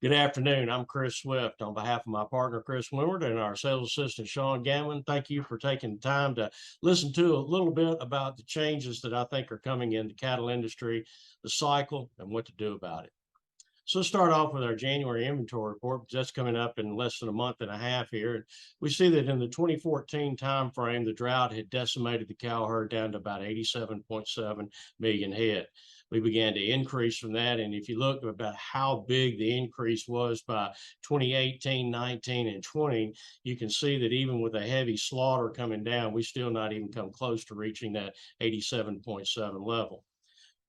Good afternoon. I'm Chris Swift on behalf of my partner, Chris Willard, and our sales assistant, Sean Gammon. Thank you for taking time to listen to a little bit about the changes that I think are coming in the cattle industry, the cycle, and what to do about it. So let's start off with our January inventory report, because that's coming up in less than a month and a half here. And we see that in the 2014 timeframe, the drought had decimated the cow herd down to about 87.7 million head. We began to increase from that. And if you look about how big the increase was by 2018, 19, and 20, you can see that even with a heavy slaughter coming down, we still not even come close to reaching that 87.7 level.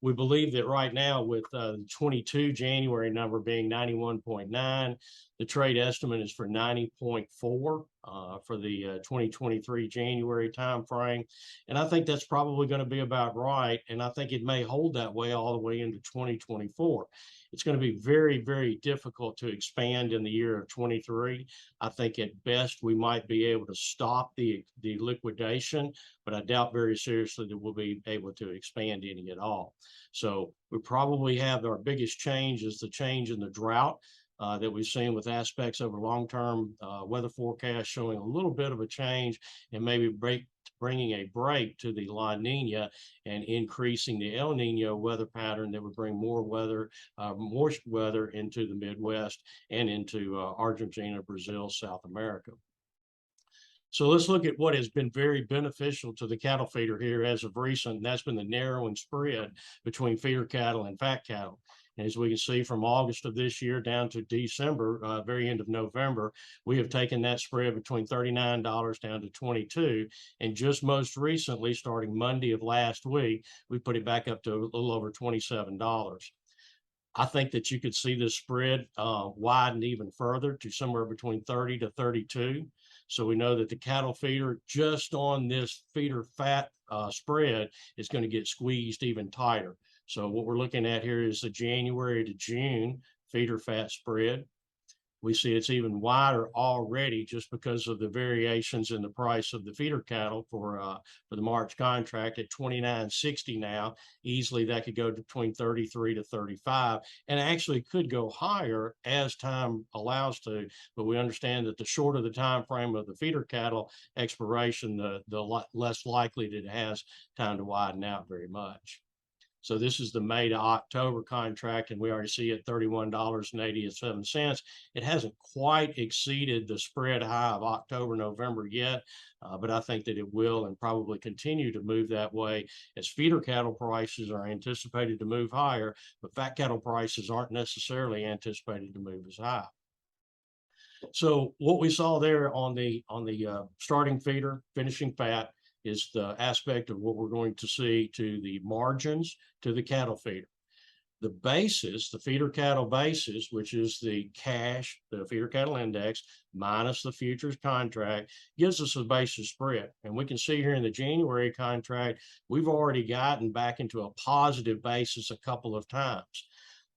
We believe that right now, with the 22 January number being 91.9, the trade estimate is for 90.4 for the 2023 January timeframe. And I think that's probably going to be about right. And I think it may hold that way all the way into 2024. It's going to be very, very difficult to expand in the year of 23. I think at best we might be able to stop the liquidation, but I doubt very seriously that we'll be able to expand any at all. So we probably have our biggest change is the change in the drought that we've seen with aspects over long-term weather forecasts showing a little bit of a change and maybe bringing a break to the La Nina and increasing the El Nino weather pattern that would bring more weather into the Midwest and into Argentina, Brazil, South America. So let's look at what has been very beneficial to the cattle feeder here as of recent, and that's been the narrowing spread between feeder cattle and fat cattle. And as we can see from August of this year down to December, very end of November, we have taken that spread between $39 down to $22. And just most recently, starting Monday of last week, we put it back up to a little over $27. I think that you could see this spread widen even further to somewhere between 30 to 32. So we know that the cattle feeder just on this feeder fat spread is going to get squeezed even tighter. So what we're looking at here is the January to June feeder fat spread. We see it's even wider already just because of the variations in the price of the feeder cattle for the March contract at $29.60 now. Easily that could go between 33 to 35 and actually could go higher as time allows to, but we understand that the shorter the time frame of the feeder cattle expiration, the less likely that it has time to widen out very much. So this is the May to October contract, and we already see it $31.87. It hasn't quite exceeded the spread high of October, November yet, but I think that it will and probably continue to move that way as feeder cattle prices are anticipated to move higher, but fat cattle prices aren't necessarily anticipated to move as high. So what we saw there on the starting feeder, finishing fat, is the aspect of what we're going to see to the margins to the cattle feeder. The basis, the feeder cattle basis, which is the cash, the feeder cattle index, minus the futures contract, gives us a basis spread. And we can see here in the January contract, we've already gotten back into a positive basis a couple of times.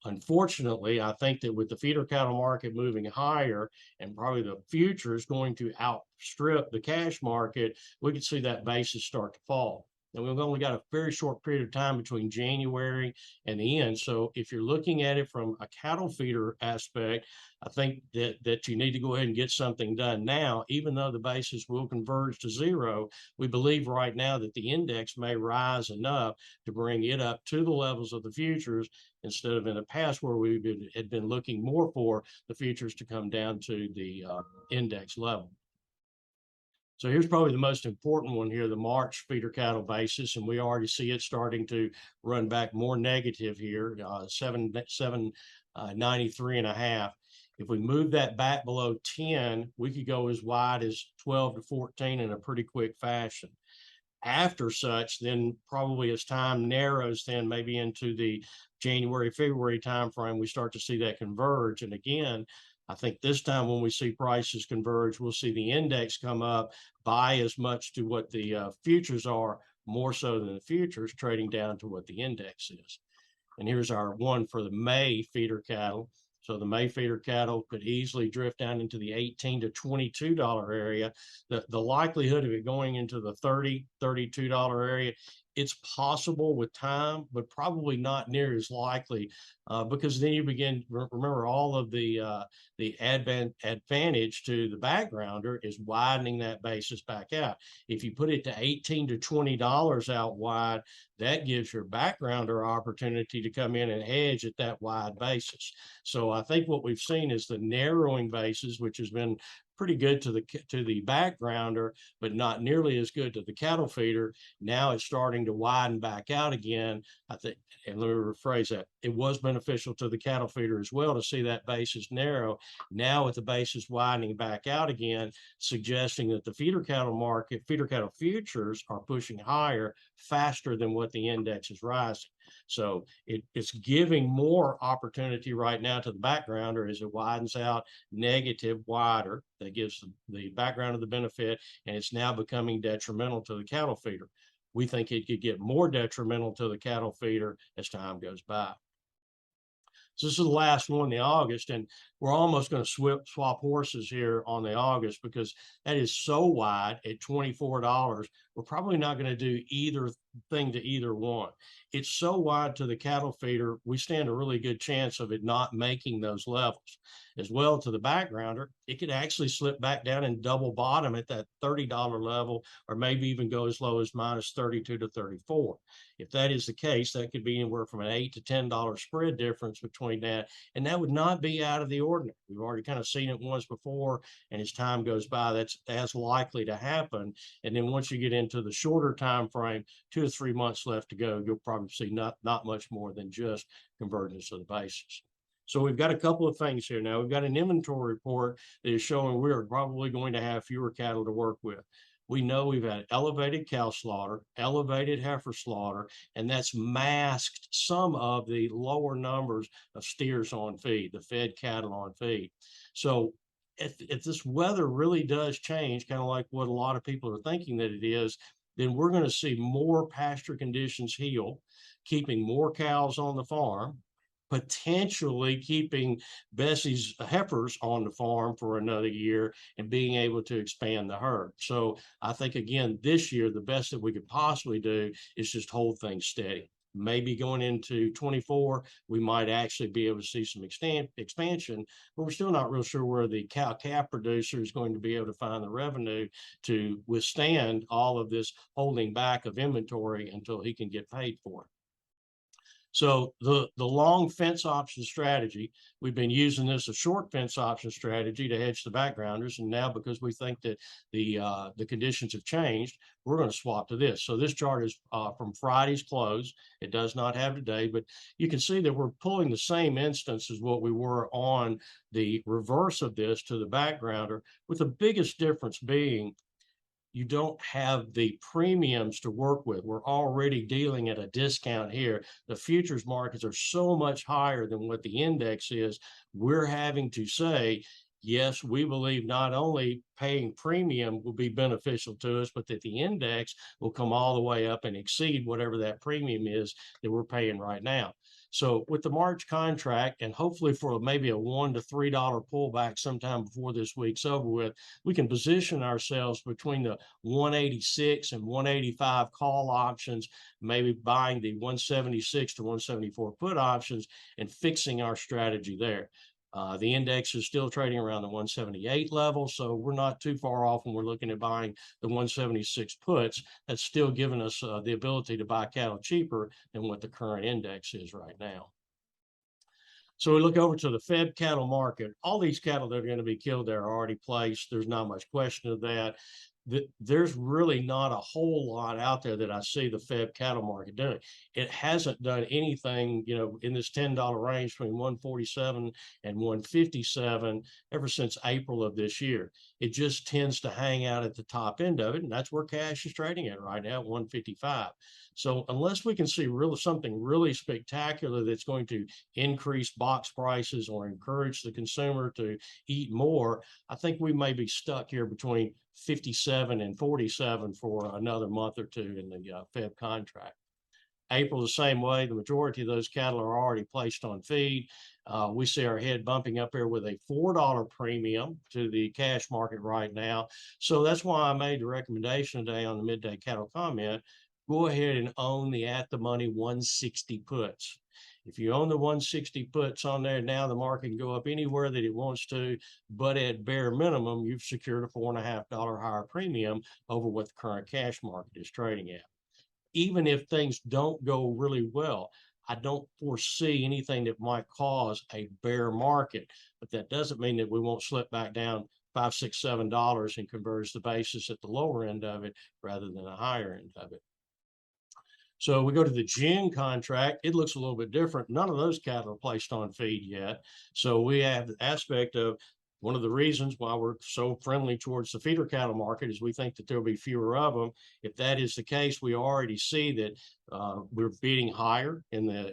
Unfortunately, I think that with the feeder cattle market moving higher and probably the futures going to outstrip the cash market, we could see that basis start to fall. And we've only got a very short period of time between January and the end. So if you're looking at it from a cattle feeder aspect, I think that you need to go ahead and get something done now. Even though the basis will converge to zero, we believe right now that the index may rise enough to bring it up to the levels of the futures instead of in the past where we had been looking more for the futures to come down to the index level. So here's probably the most important one here, the March feeder cattle basis, and we already see it starting to run back more negative here, 793 and a half. If we move that back below 10, we could go as wide as 12 to 14 in a pretty quick fashion. After such, then probably as time narrows, then maybe into the January, February timeframe, we start to see that converge. And again, I think this time when we see prices converge, we'll see the index come up by as much to what the futures are, more so than the futures, trading down to what the index is. And here's our one for the May feeder cattle. So the May feeder cattle could easily drift down into the $18 to $22 area. The likelihood of it going into the $30, $32 area It's possible with time, but probably not near as likely, because then you begin remember all of the advantage to the backgrounder is widening that basis back out. If you put it to $18 to $20 out wide, that gives your backgrounder opportunity to come in and hedge at that wide basis. So I think what we've seen is the narrowing basis, which has been pretty good to the backgrounder, but not nearly as good to the cattle feeder. Now it's starting to widen back out again. I think, and let me rephrase that, it was beneficial to the cattle feeder as well to see that basis narrow. Now with the basis widening back out again, suggesting that the feeder cattle market, feeder cattle futures are pushing higher faster than what the index is rising. So it's giving more opportunity right now to the backgrounder as it widens out negative wider. That gives the backgrounder the benefit, and it's now becoming detrimental to the cattle feeder. We think it could get more detrimental to the cattle feeder as time goes by. So this is the last one, the August, and we're almost going to swap horses here on the August because that is so wide at $24. We're probably not going to do either thing to either one. It's so wide to the cattle feeder, we stand a really good chance of it not making those levels. As well to the backgrounder, it could actually slip back down and double bottom at that $30 level, or maybe even go as low as minus 32 to 34. If that is the case, that could be anywhere from an $8 to $10 spread difference between that, and that would not be out of the ordinary. We've already kind of seen it once before, and as time goes by, that's as likely to happen. And then once you get into the shorter time frame, 2 to 3 months left to go, you'll probably see not much more than just convergence of the basis. So we've got a couple of things here now. We've got an inventory report that is showing we are probably going to have fewer cattle to work with. We know we've had elevated cow slaughter, elevated heifer slaughter, and that's masked some of the lower numbers of steers on feed, the fed cattle on feed. So if this weather really does change, kind of like what a lot of people are thinking that it is, then we're going to see more pasture conditions heal, keeping more cows on the farm, potentially keeping Bessie's heifers on the farm for another year and being able to expand the herd. So I think, again, this year, the best that we could possibly do is just hold things steady. Maybe going into 24, we might actually be able to see some expansion, but we're still not real sure where the cow-calf producer is going to be able to find the revenue to withstand all of this holding back of inventory until he can get paid for it. So the long fence option strategy, we've been using this a short fence option strategy to hedge the backgrounders, and now because we think that the conditions have changed, we're going to swap to this. So this chart is from Friday's close. It does not have today, but you can see that we're pulling the same instance as what we were on the reverse of this to the backgrounder, with the biggest difference being you don't have the premiums to work with. We're already dealing at a discount here. The futures markets are so much higher than what the index is. We're having to say, yes, we believe not only paying premium will be beneficial to us, but that the index will come all the way up and exceed whatever that premium is that we're paying right now. So with the March contract, and hopefully for maybe a $1 to $3 pullback sometime before this week's over with, we can position ourselves between the 186 and 185 call options, maybe buying the 176 to 174 put options and fixing our strategy there. The index is still trading around the 178 level, so we're not too far off when we're looking at buying the 176 puts. That's still giving us the ability to buy cattle cheaper than what the current index is right now. So we look over to the fed cattle market. All these cattle that are going to be killed there are already placed. There's not much question of that. There's really not a whole lot out there that I see the fed cattle market doing. It hasn't done anything, in this $10 range between 147 and 157 ever since April of this year. It just tends to hang out at the top end of it, and that's where cash is trading at right now, 155. So unless we can see something really spectacular that's going to increase box prices or encourage the consumer to eat more, I think we may be stuck here between 57 and 47 for another month or two in the Fed contract. April the same way. The majority of those cattle are already placed on feed. We see our head bumping up here with a $4 premium to the cash market right now. So that's why I made the recommendation today on the midday cattle comment. go ahead and own the at the money 160 puts. If you own the 160 puts on there now, the market can go up anywhere that it wants to, but at bare minimum, you've secured a $4.50 higher premium over what the current cash market is trading at. Even if things don't go really well, I don't foresee anything that might cause a bear market, but that doesn't mean that we won't slip back down $5, $6, $7 and converge the basis at the lower end of it rather than the higher end of it. So we go to the June contract. It looks a little bit different. None of those cattle are placed on feed yet. So we have the aspect of one of the reasons why we're so friendly towards the feeder cattle market is we think that there'll be fewer of them. If that is the case, we already see that we're bidding higher in a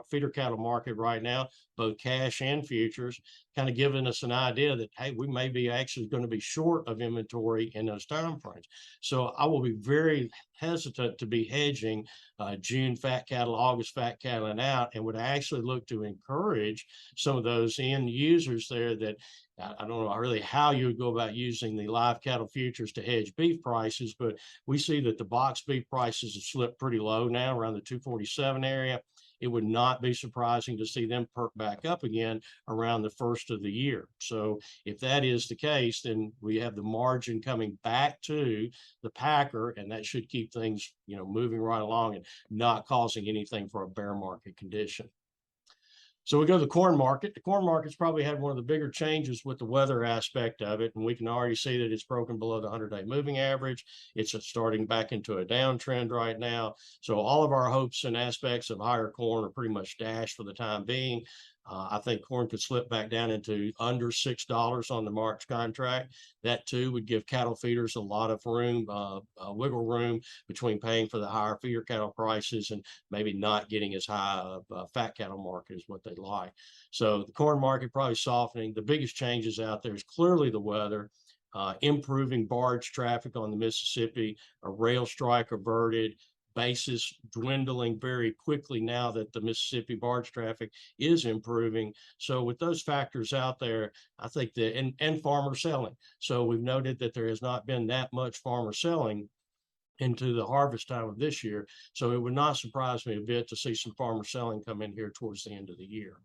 feeder cattle market right now, both cash and futures, kind of giving us an idea that, hey, we may be actually going to be short of inventory in those time frames. So I will be very hesitant to be hedging June fat cattle, August fat cattle and out, and would actually look to encourage some of those end users there that I don't know really how you would go about using the live cattle futures to hedge beef prices, but we see that the box beef prices have slipped pretty low now around the 247 area. It would not be surprising to see them perk back up again around the first of the year. So if that is the case, then we have the margin coming back to the packer, and that should keep things, moving right along and not causing anything for a bear market condition. So we go to the corn market. The corn market's probably had one of the bigger changes with the weather aspect of it, and we can already see that it's broken below the 100-day moving average. It's starting back into a downtrend right now. So all of our hopes and aspects of higher corn are pretty much dashed for the time being. I think corn could slip back down into under $6 on the March contract. That too would give cattle feeders a lot of room, wiggle room between paying for the higher feeder cattle prices and maybe not getting as high of a fat cattle market as what they'd like. So the corn market probably softening. The biggest changes out there is clearly the weather. Improving barge traffic on the Mississippi, a rail strike averted, basis dwindling very quickly now that the Mississippi barge traffic is improving. So with those factors out there, I think that, and farmer selling. So we've noted that there has not been that much farmer selling into the harvest time of this year. So it would not surprise me a bit to see some farmer selling come in here towards the end of the year.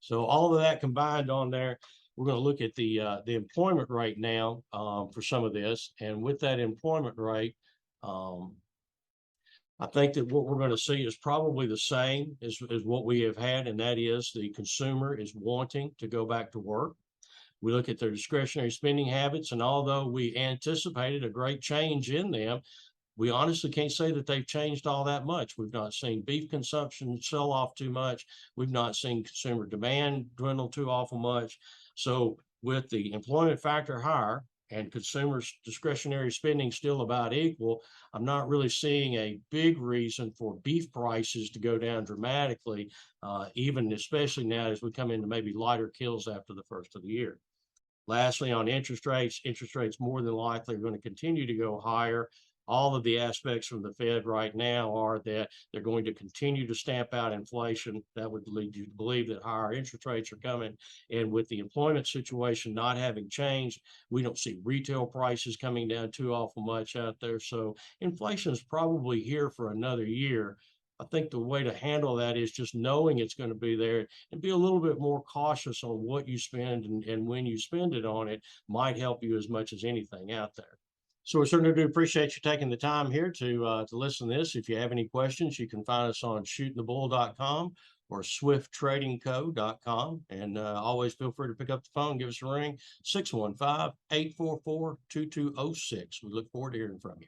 So all of that combined on there, we're going to look at the employment rate now for some of this. And with that employment rate, I think that what we're going to see is probably the same as what we have had, and that is the consumer is wanting to go back to work. We look at their discretionary spending habits, and although we anticipated a great change in them, we honestly can't say that they've changed all that much. We've not seen beef consumption sell off too much. We've not seen consumer demand dwindle too awful much. So with the employment factor higher, and consumers' discretionary spending still about equal, I'm not really seeing a big reason for beef prices to go down dramatically, even especially now as we come into maybe lighter kills after the first of the year. Lastly, on interest rates more than likely are going to continue to go higher. All of the aspects from the Fed right now are that they're going to continue to stamp out inflation. That would lead you to believe that higher interest rates are coming. And with the employment situation not having changed, we don't see retail prices coming down too awful much out there. So inflation is probably here for another year. I think the way to handle that is just knowing it's going to be there and be a little bit more cautious on what you spend and when you spend it on it might help you as much as anything out there. So we certainly do appreciate you taking the time here to listen to this. If you have any questions, you can find us on shootingthebull.com or swifttradingco.com. And always feel free to pick up the phone, give us a ring, 615-844-2206. We look forward to hearing from you.